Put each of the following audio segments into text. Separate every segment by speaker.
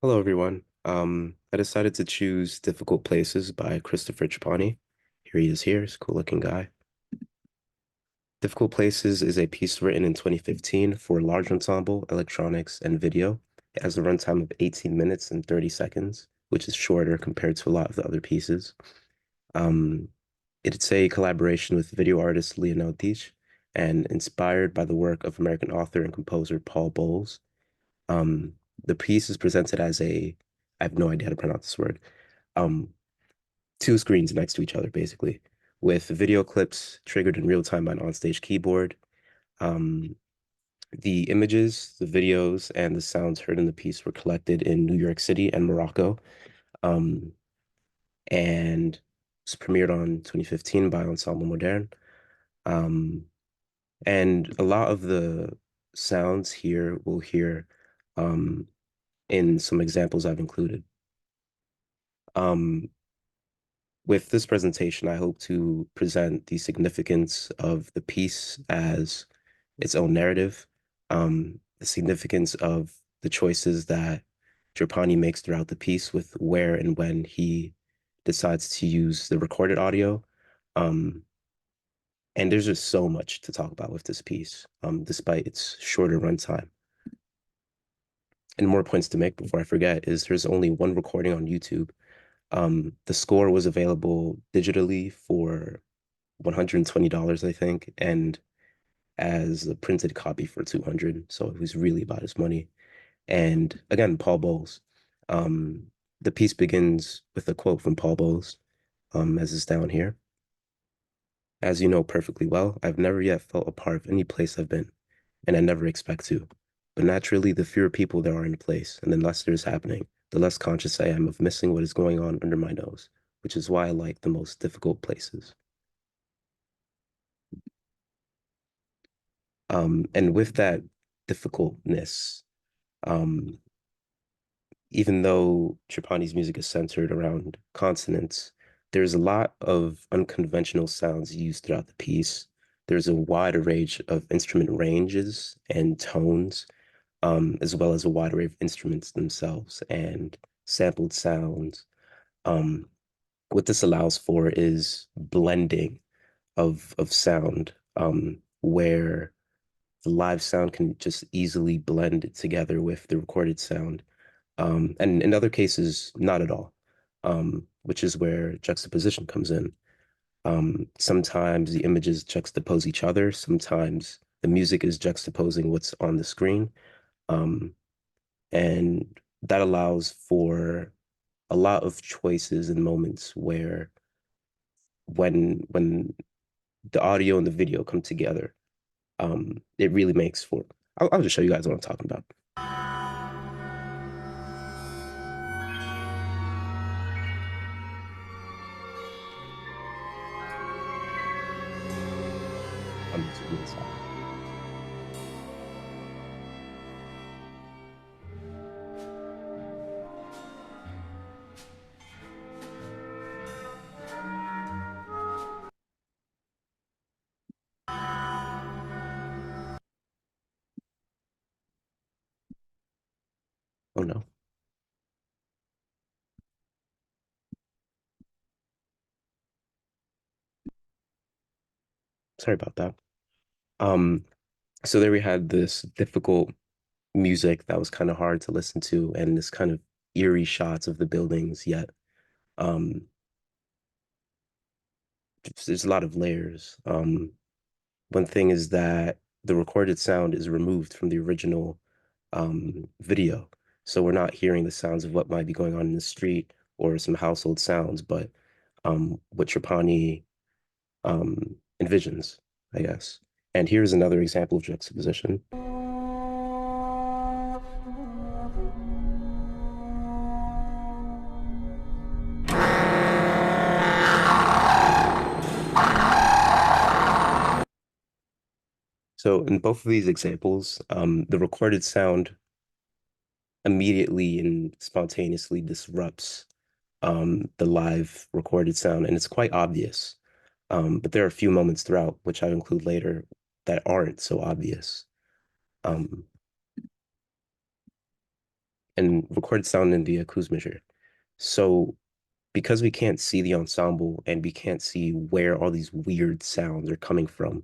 Speaker 1: Hello, everyone. I decided to choose Difficult Places by Christopher Trapani. Here he is here. He's a cool looking guy. Difficult Places is a piece written in 2015 for large ensemble, electronics, and video. It has a runtime of 18 minutes and 30 seconds, which is shorter compared to a lot of the other pieces. Um, it's a collaboration with video artist Lionel Deitch and inspired by the work of American author and composer Paul Bowles. Um, the piece is presented as I have no idea how to pronounce this word, um, two screens next to each other, basically, with video clips triggered in real time by an onstage keyboard. Um, the images, the videos, and the sounds heard in the piece were collected in New York City and Morocco, um, and was premiered on 2015 by Ensemble Moderne. Um, and a lot of the sounds here we'll hear um, in some examples I've included. Um, with this presentation, I hope to present the significance of the piece as its own narrative, the significance of the choices that Trapani makes throughout the piece with where and when he decides to use the recorded audio. Um, and there's just so much to talk about with this piece, despite its shorter runtime. And more points to make before I forget is there's only one recording on YouTube. The score was available digitally for $120, I think, and as a printed copy for 200. So it was really about his money. And again, Paul Bowles. Um, the piece begins with a quote from Paul Bowles, as is down here. As you know perfectly well, I've never yet felt a part of any place I've been, and I never expect to. But naturally, the fewer people there are in a place, and the less there is happening, the less conscious I am of missing what is going on under my nose, which is why I like the most difficult places. And with that difficultness, um, even though Trapani's music is centered around consonants, there's a lot of unconventional sounds used throughout the piece. There's a wide array of instrument ranges and tones, as well as a wide array of instruments themselves and sampled sounds. Um, what this allows for is blending of sound, where the live sound can just easily blend together with the recorded sound. And in other cases, not at all, which is where juxtaposition comes in. Sometimes the images juxtapose each other. Sometimes the music is juxtaposing what's on the screen. Um, and that allows for a lot of choices and moments where when the audio and the video come together, it really makes for, I'll just show you guys what I'm talking about. It's really soft. Oh no, sorry about that. Um, so there we had this difficult music that was kind of hard to listen to, and this kind of eerie shots of the buildings, yet um, there's a lot of layers. One thing is that the recorded sound is removed from the original video. So we're not hearing the sounds of what might be going on in the street or some household sounds, but what Trapani envisions, I guess. And here's another example of juxtaposition. So in both of these examples, the recorded sound immediately and spontaneously disrupts the live recorded sound, and it's quite obvious. But there are a few moments throughout, which I include later, that aren't so obvious. Um, and recorded sound in the Akuzmeasure. So because we can't see the ensemble and we can't see where all these weird sounds are coming from,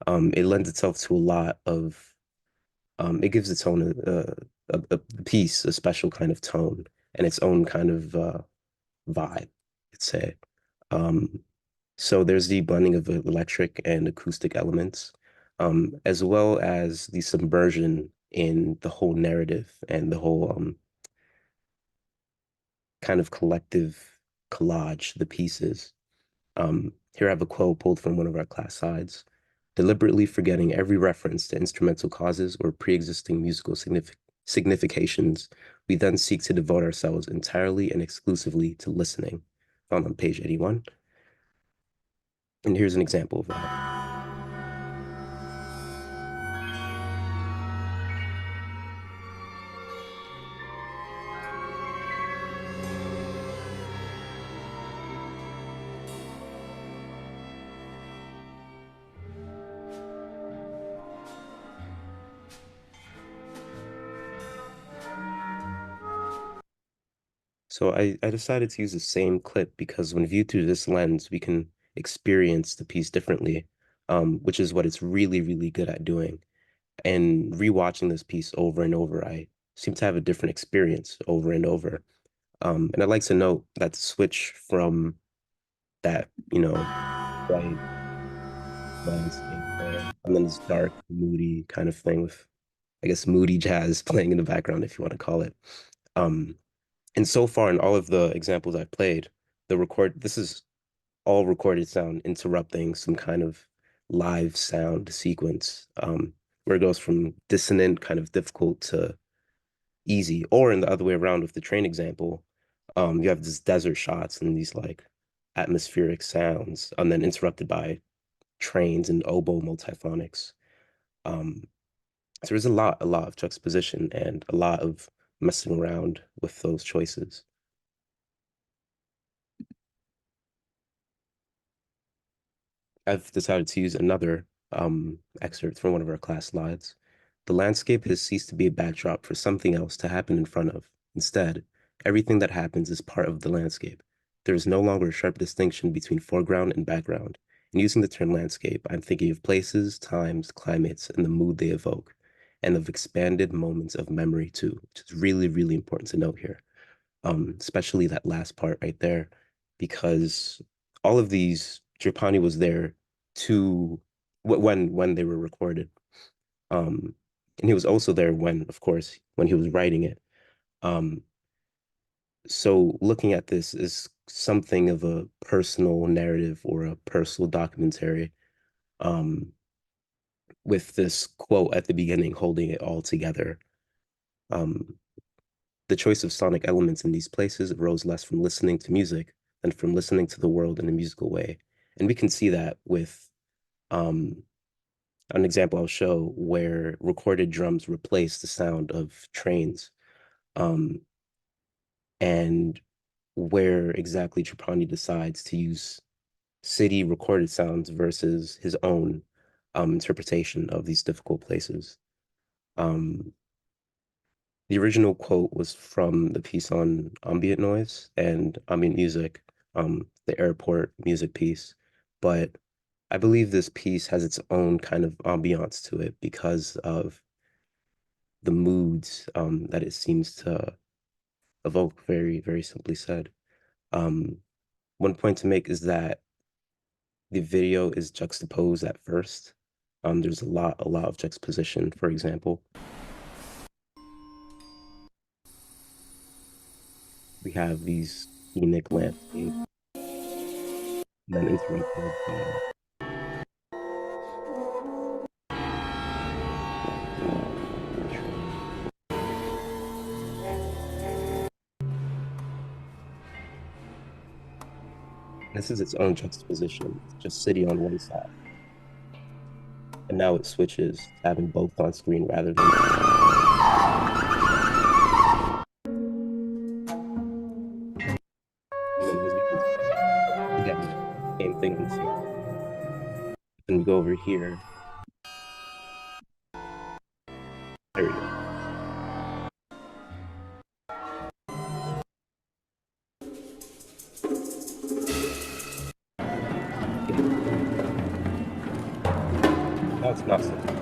Speaker 1: it lends itself to a lot of it gives its own a piece, a special kind of tone and its own kind of vibe, I'd say. Um, so there's the blending of electric and acoustic elements, as well as the subversion in the whole narrative and the whole kind of collective collage, the pieces. Here I have a quote pulled from one of our class sides. Deliberately forgetting every reference to instrumental causes or pre-existing musical significations, we then seek to devote ourselves entirely and exclusively to listening. Found on page 81. And here's an example of that. So I decided to use the same clip because when viewed through this lens, we can experience the piece differently, which is what it's really, really good at doing. And rewatching this piece over and over, I seem to have a different experience over and over. And I'd like to note that the switch from that, bright landscape there, and then this dark, moody kind of thing with, I guess, moody jazz playing in the background, if you want to call it. Um, and so far in all of the examples I've played, this is all recorded sound interrupting some kind of live sound sequence, where it goes from dissonant, kind of difficult to easy, or in the other way around with the train example, you have these desert shots and these like atmospheric sounds, and then interrupted by trains and oboe multiphonics. Um, so there's a lot of juxtaposition and a lot of messing around with those choices. I've decided to use another excerpt from one of our class slides. The landscape has ceased to be a backdrop for something else to happen in front of. Instead, everything that happens is part of the landscape. There is no longer a sharp distinction between foreground and background. In using the term landscape, I'm thinking of places, times, climates, and the mood they evoke, and of expanded moments of memory too, which is really, really important to note here. Especially that last part right there, because all of these, Trapani was there to when they were recorded. Um, and he was also there when, of course, when he was writing it. Um, so looking at this is something of a personal narrative or a personal documentary, um, with this quote at the beginning holding it all together. Um, The choice of sonic elements in these places arose less from listening to music than from listening to the world in a musical way. And we can see that with um, an example I'll show where recorded drums replace the sound of trains, um, and where exactly Trapani decides to use city recorded sounds versus his own interpretation of these difficult places. Um, The original quote was from the piece on ambient noise and ambient music, the airport music piece. But I believe this piece has its own kind of ambiance to it because of the moods that it seems to evoke, very, very simply said. Um, One point to make is that the video is juxtaposed at first. There's a lot of juxtaposition, for example. We have these scenic landscapes and then interrupted by the train. This is its own juxtaposition. It's just city on one side, and now it switches to having both on screen rather than just one. And then as we can see, again, same thing on the same side. Then we go over here. There we go. No, it's not something I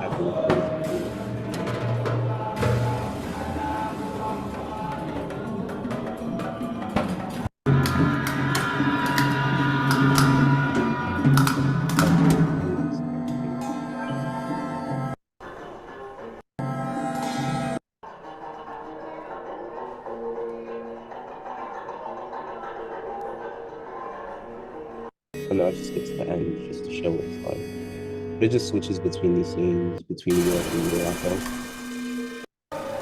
Speaker 1: have to record audio. Is everything. And I'll just get to the end just to show what it's like. But it just switches between these scenes between New York and Morocco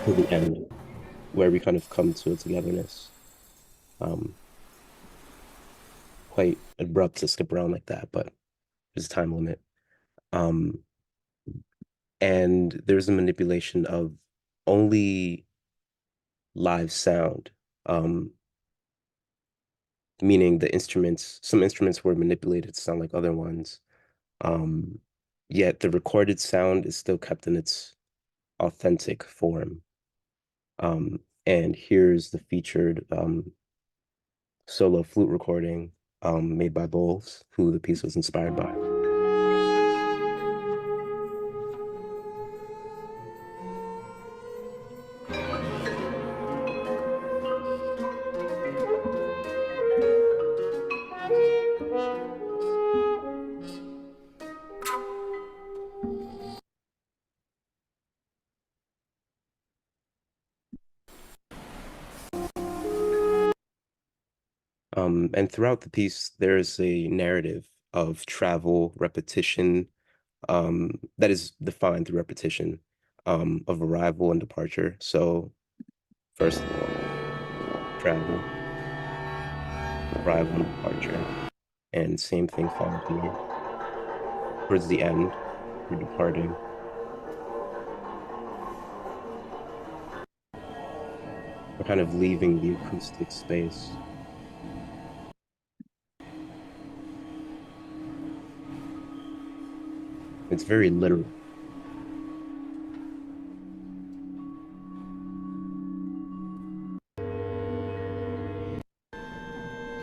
Speaker 1: to the end, where we kind of come to a togetherness. Um, Quite abrupt to skip around like that, but there's a time limit. Um, and there's a manipulation of only live sound, meaning some instruments were manipulated to sound like other ones. Um, Yet the recorded sound is still kept in its authentic form. And here's the featured solo flute recording made by Bowles, who the piece was inspired by. And throughout the piece, there's a narrative of travel, repetition, that is defined through repetition, of arrival and departure. So, first of all, travel, arrival, and departure. And same thing followed here. Towards the end, we're departing. We're kind of leaving the acoustic space. It's very literal.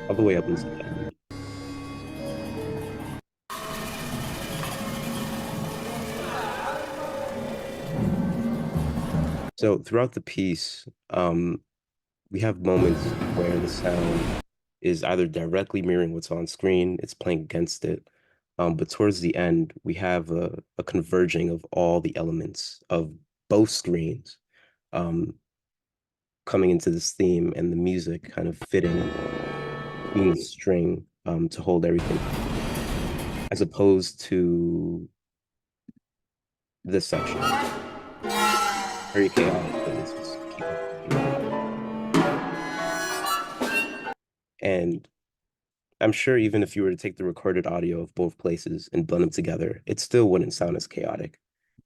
Speaker 1: All the way up until the end. So throughout the piece, we have moments where the sound is either directly mirroring what's on screen, it's playing against it. But towards the end, we have a converging of all the elements of both screens um, coming into this theme and the music kind of fitting, being the string to hold everything together, as opposed to this section. Very chaotic, but it's just keeping together. And I'm sure even if you were to take the recorded audio of both places and blend them together, it still wouldn't sound as chaotic.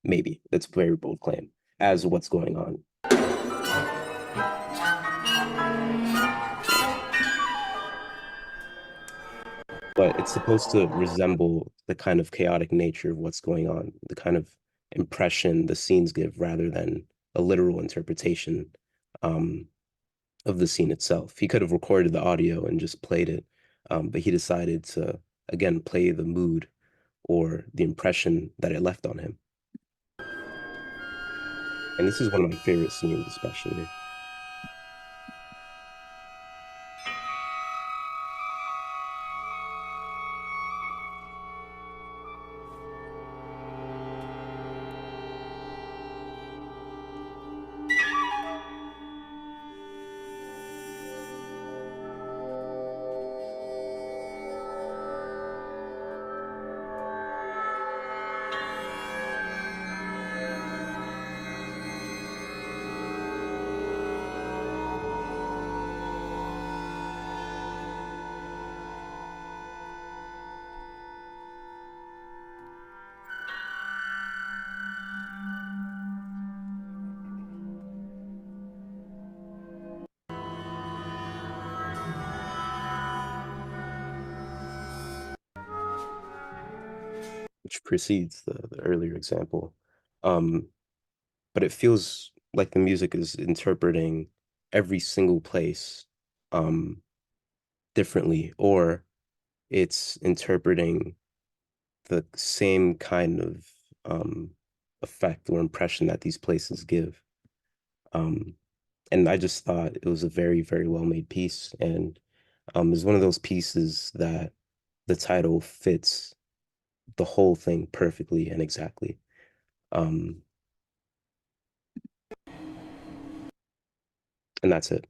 Speaker 1: Maybe. That's a very bold claim, as what's going on. But it's supposed to resemble the kind of chaotic nature of what's going on, the kind of impression the scenes give rather than a literal interpretation um, of the scene itself. He could have recorded the audio and just played it, but he decided to, again, play the mood or the impression that it left on him. And this is one of my favorite scenes, especially. Which precedes the earlier example. Um, but it feels like the music is interpreting every single place um, differently, or it's interpreting the same kind of effect or impression that these places give. Um, and I just thought it was a very, very well made piece. And it's one of those pieces that the title fits the whole thing perfectly and exactly. Um, and that's it.